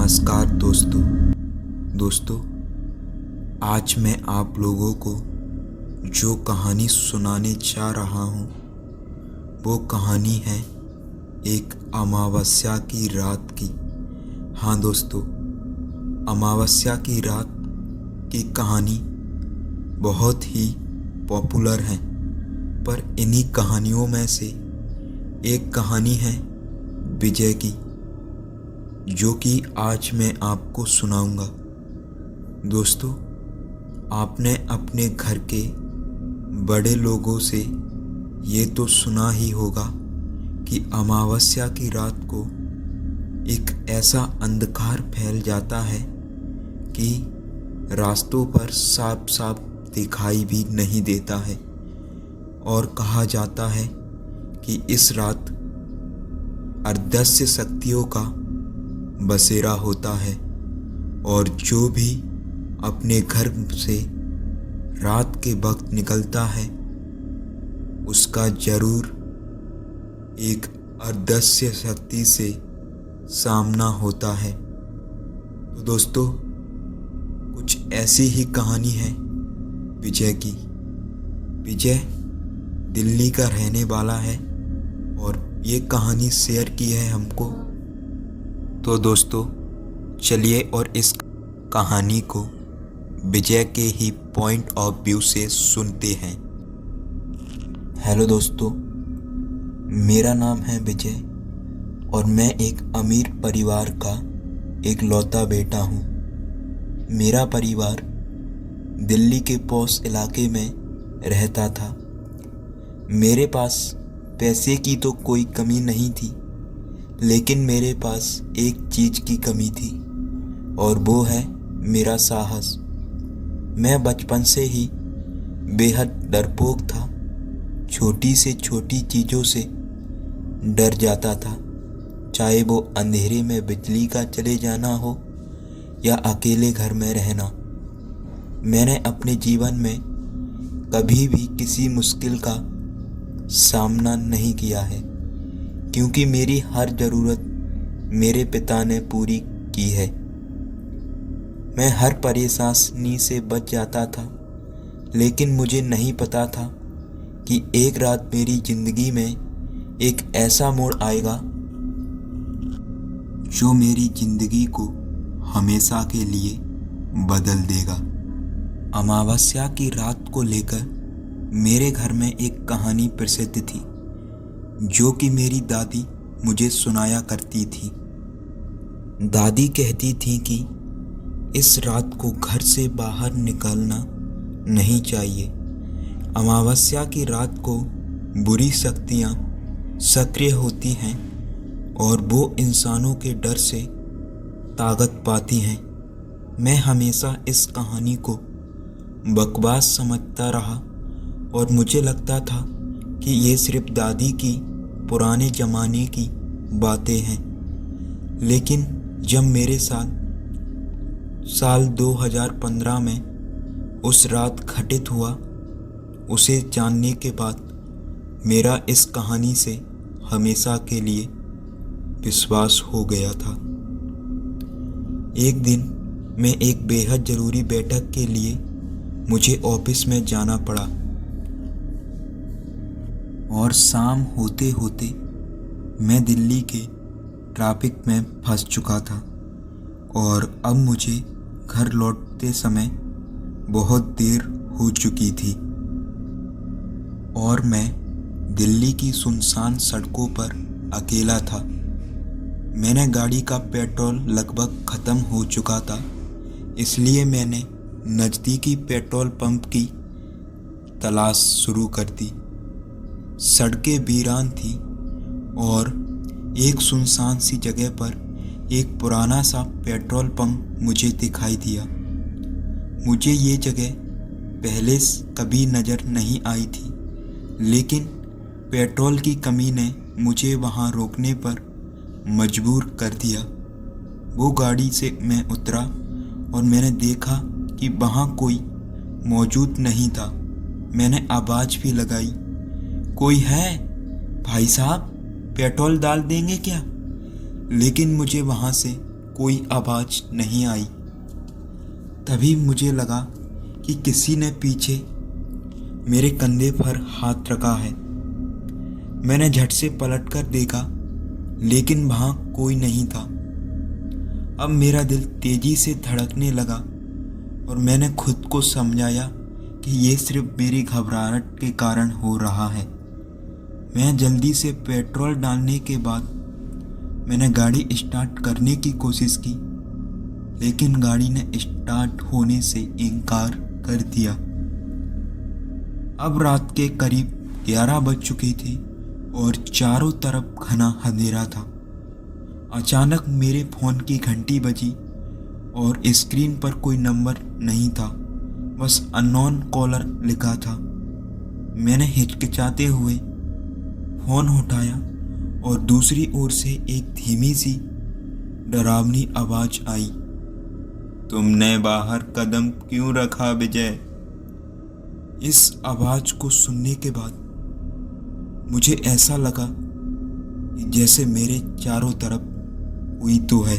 नमस्कार दोस्तों, आज मैं आप लोगों को जो कहानी सुनाने जा रहा हूँ वो कहानी है एक अमावस्या की रात की। हाँ दोस्तों, अमावस्या की रात की कहानी बहुत ही पॉपुलर है, पर इन्हीं कहानियों में से एक कहानी है विजय की, जो कि आज मैं आपको सुनाऊंगा। दोस्तों, आपने अपने घर के बड़े लोगों से ये तो सुना ही होगा कि अमावस्या की रात को एक ऐसा अंधकार फैल जाता है कि रास्तों पर साफ साफ दिखाई भी नहीं देता है, और कहा जाता है कि इस रात अदृश्य शक्तियों का बसेरा होता है, और जो भी अपने घर से रात के वक्त निकलता है उसका जरूर एक अदृश्य शक्ति से सामना होता है। तो दोस्तों, कुछ ऐसी ही कहानी है विजय की। विजय दिल्ली का रहने वाला है और ये कहानी शेयर की है हमको। तो दोस्तों, चलिए और इस कहानी को विजय के ही पॉइंट ऑफ व्यू से सुनते हैं। हेलो दोस्तों, मेरा नाम है विजय और मैं एक अमीर परिवार का एक लौता बेटा हूँ। मेरा परिवार दिल्ली के पॉश इलाके में रहता था। मेरे पास पैसे की तो कोई कमी नहीं थी, लेकिन मेरे पास एक चीज़ की कमी थी, और वो है मेरा साहस। मैं बचपन से ही बेहद डरपोक था। छोटी से छोटी चीज़ों से डर जाता था, चाहे वो अंधेरे में बिजली का चले जाना हो या अकेले घर में रहना। मैंने अपने जीवन में कभी भी किसी मुश्किल का सामना नहीं किया है, क्योंकि मेरी हर ज़रूरत मेरे पिता ने पूरी की है। मैं हर परेशानी से बच जाता था, लेकिन मुझे नहीं पता था कि एक रात मेरी ज़िंदगी में एक ऐसा मोड़ आएगा जो मेरी ज़िंदगी को हमेशा के लिए बदल देगा। अमावस्या की रात को लेकर मेरे घर में एक कहानी प्रसिद्ध थी, जो कि मेरी दादी मुझे सुनाया करती थी। दादी कहती थी कि इस रात को घर से बाहर निकलना नहीं चाहिए। अमावस्या की रात को बुरी शक्तियाँ सक्रिय होती हैं और वो इंसानों के डर से ताकत पाती हैं। मैं हमेशा इस कहानी को बकवास समझता रहा और मुझे लगता था कि ये सिर्फ दादी की पुराने ज़माने की बातें हैं। लेकिन जब मेरे साल 2015 में उस रात घटित हुआ, उसे जानने के बाद मेरा इस कहानी से हमेशा के लिए विश्वास हो गया था। एक दिन मैं एक बेहद ज़रूरी बैठक के लिए मुझे ऑफिस में जाना पड़ा, और शाम होते होते मैं दिल्ली के ट्रैफिक में फंस चुका था, और अब मुझे घर लौटते समय बहुत देर हो चुकी थी, और मैं दिल्ली की सुनसान सड़कों पर अकेला था। मैंने गाड़ी का पेट्रोल लगभग ख़त्म हो चुका था, इसलिए मैंने नज़दीकी पेट्रोल पंप की तलाश शुरू कर दी। सड़कें वीरान थी और एक सुनसान सी जगह पर एक पुराना सा पेट्रोल पंप मुझे दिखाई दिया। मुझे ये जगह पहले कभी नज़र नहीं आई थी, लेकिन पेट्रोल की कमी ने मुझे वहाँ रोकने पर मजबूर कर दिया। वो गाड़ी से मैं उतरा और मैंने देखा कि वहाँ कोई मौजूद नहीं था। मैंने आवाज़ भी लगाई, कोई है? भाई साहब, पेट्रोल डाल देंगे क्या? लेकिन मुझे वहाँ से कोई आवाज़ नहीं आई। तभी मुझे लगा कि किसी ने पीछे मेरे कंधे पर हाथ रखा है। मैंने झट से पलटकर देखा, लेकिन वहाँ कोई नहीं था। अब मेरा दिल तेजी से धड़कने लगा और मैंने खुद को समझाया कि ये सिर्फ मेरी घबराहट के कारण हो रहा है। मैं जल्दी से पेट्रोल डालने के बाद मैंने गाड़ी स्टार्ट करने की कोशिश की, लेकिन गाड़ी ने स्टार्ट होने से इनकार कर दिया। अब रात के करीब 11 बज चुकी थी और चारों तरफ घना अंधेरा था। अचानक मेरे फ़ोन की घंटी बजी और स्क्रीन पर कोई नंबर नहीं था, बस अननोन कॉलर लिखा था। मैंने हिचकिचाते हुए फ़ोन उठाया और दूसरी ओर से एक धीमी सी डरावनी आवाज़ आई, तुमने बाहर कदम क्यों रखा विजय? इस आवाज़ को सुनने के बाद मुझे ऐसा लगा कि जैसे मेरे चारों तरफ कोई तो है।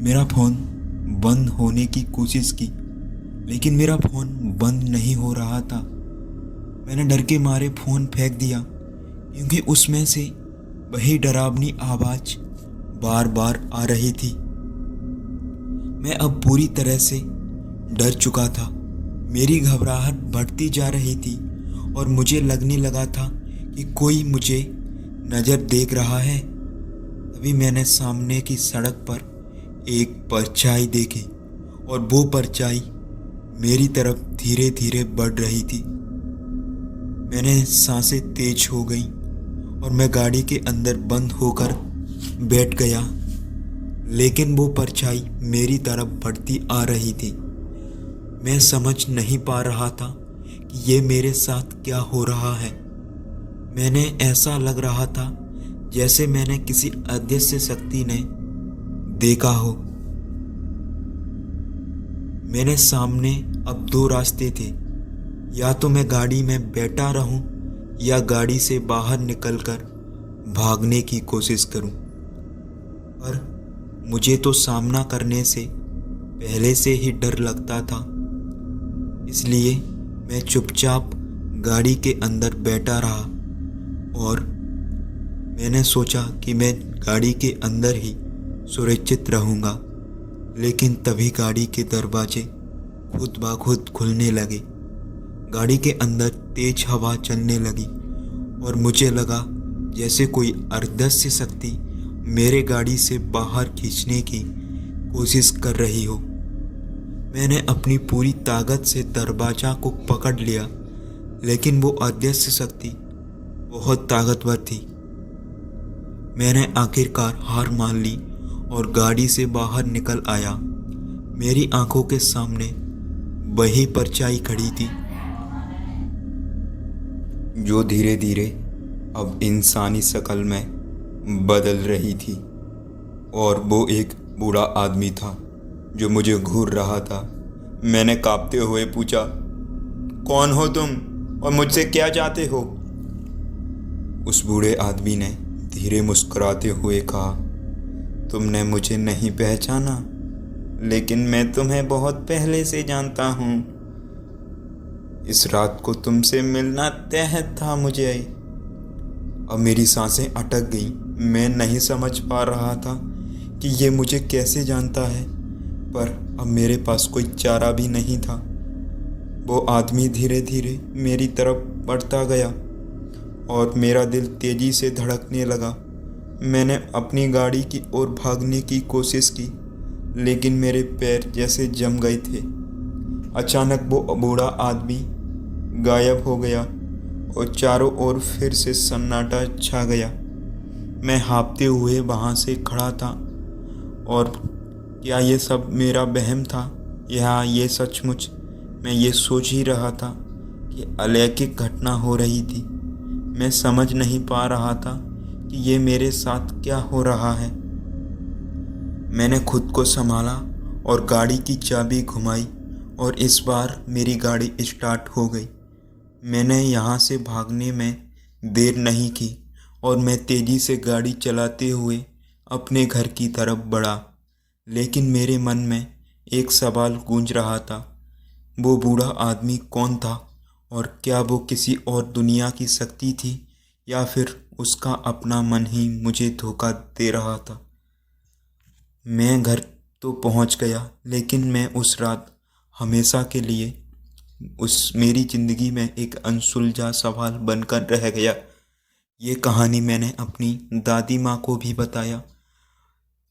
मेरा फ़ोन बंद होने की कोशिश की, लेकिन मेरा फ़ोन बंद नहीं हो रहा था। मैंने डर के मारे फ़ोन फेंक दिया, क्योंकि उसमें से वही डरावनी आवाज़ बार बार आ रही थी। मैं अब पूरी तरह से डर चुका था। मेरी घबराहट बढ़ती जा रही थी और मुझे लगने लगा था कि कोई मुझे नज़र देख रहा है। तभी मैंने सामने की सड़क पर एक परछाई देखी और वो परछाई मेरी तरफ धीरे धीरे बढ़ रही थी। मैंने सांसें तेज हो गई और मैं गाड़ी के अंदर बंद होकर बैठ गया, लेकिन वो परछाई मेरी तरफ बढ़ती आ रही थी। मैं समझ नहीं पा रहा था कि ये मेरे साथ क्या हो रहा है। मैंने ऐसा लग रहा था जैसे मैंने किसी अदृश्य शक्ति ने देखा हो। मेरे सामने अब दो रास्ते थे, या तो मैं गाड़ी में बैठा रहूं या गाड़ी से बाहर निकलकर भागने की कोशिश करूं। पर मुझे तो सामना करने से पहले से ही डर लगता था, इसलिए मैं चुपचाप गाड़ी के अंदर बैठा रहा और मैंने सोचा कि मैं गाड़ी के अंदर ही सुरक्षित रहूँगा। लेकिन तभी गाड़ी के दरवाजे खुद ब खुद खुलने लगे। गाड़ी के अंदर तेज हवा चलने लगी और मुझे लगा जैसे कोई अदृश्य शक्ति मेरे गाड़ी से बाहर खींचने की कोशिश कर रही हो। मैंने अपनी पूरी ताकत से दरवाजा को पकड़ लिया, लेकिन वो अदृश्य शक्ति बहुत ताकतवर थी। मैंने आखिरकार हार मान ली और गाड़ी से बाहर निकल आया। मेरी आंखों के सामने वही परछाई खड़ी थी, जो धीरे धीरे अब इंसानी शक्ल में बदल रही थी। और वो एक बूढ़ा आदमी था जो मुझे घूर रहा था। मैंने कांपते हुए पूछा, कौन हो तुम और मुझसे क्या चाहते हो? उस बूढ़े आदमी ने धीरे मुस्कुराते हुए कहा, तुमने मुझे नहीं पहचाना, लेकिन मैं तुम्हें बहुत पहले से जानता हूँ। इस रात को तुमसे मिलना तय था मुझे। अब मेरी सांसें अटक गईं। मैं नहीं समझ पा रहा था कि ये मुझे कैसे जानता है, पर अब मेरे पास कोई चारा भी नहीं था। वो आदमी धीरे धीरे मेरी तरफ बढ़ता गया और मेरा दिल तेजी से धड़कने लगा। मैंने अपनी गाड़ी की ओर भागने की कोशिश की, लेकिन मेरे पैर जैसे जम गए थे। अचानक वो बूढ़ा आदमी गायब हो गया और चारों ओर फिर से सन्नाटा छा गया। मैं हाँफते हुए वहाँ से खड़ा था और क्या ये सब मेरा वहम था या ये सचमुच? मैं ये सोच ही रहा था कि अलौकिक घटना हो रही थी। मैं समझ नहीं पा रहा था कि ये मेरे साथ क्या हो रहा है। मैंने खुद को संभाला और गाड़ी की चाबी घुमाई और इस बार मेरी गाड़ी स्टार्ट हो गई। मैंने यहाँ से भागने में देर नहीं की और मैं तेज़ी से गाड़ी चलाते हुए अपने घर की तरफ बढ़ा। लेकिन मेरे मन में एक सवाल गूंज रहा था, वो बूढ़ा आदमी कौन था और क्या वो किसी और दुनिया की शक्ति थी या फिर उसका अपना मन ही मुझे धोखा दे रहा था। मैं घर तो पहुंच गया, लेकिन मैं उस रात हमेशा के लिए उस मेरी ज़िंदगी में एक अनसुलझा सवाल बनकर रह गया। ये कहानी मैंने अपनी दादी माँ को भी बताया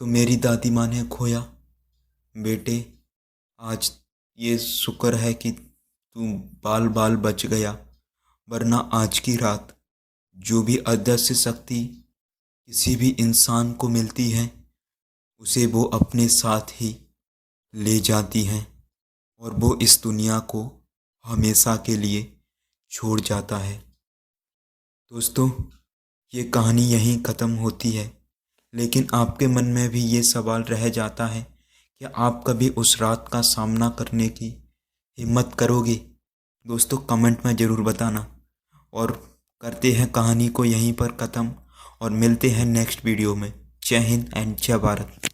तो मेरी दादी माँ ने खोया, बेटे आज ये शुक्र है कि तू बाल बाल बच गया, वरना आज की रात जो भी अदृश्य शक्ति किसी भी इंसान को मिलती है उसे वो अपने साथ ही ले जाती हैं और वो इस दुनिया को हमेशा के लिए छोड़ जाता है। दोस्तों, ये कहानी यहीं ख़त्म होती है, लेकिन आपके मन में भी ये सवाल रह जाता है कि आप कभी उस रात का सामना करने की हिम्मत करोगे? दोस्तों कमेंट में ज़रूर बताना। और करते हैं कहानी को यहीं पर ख़त्म और मिलते हैं नेक्स्ट वीडियो में। जय हिंद एंड जय भारत।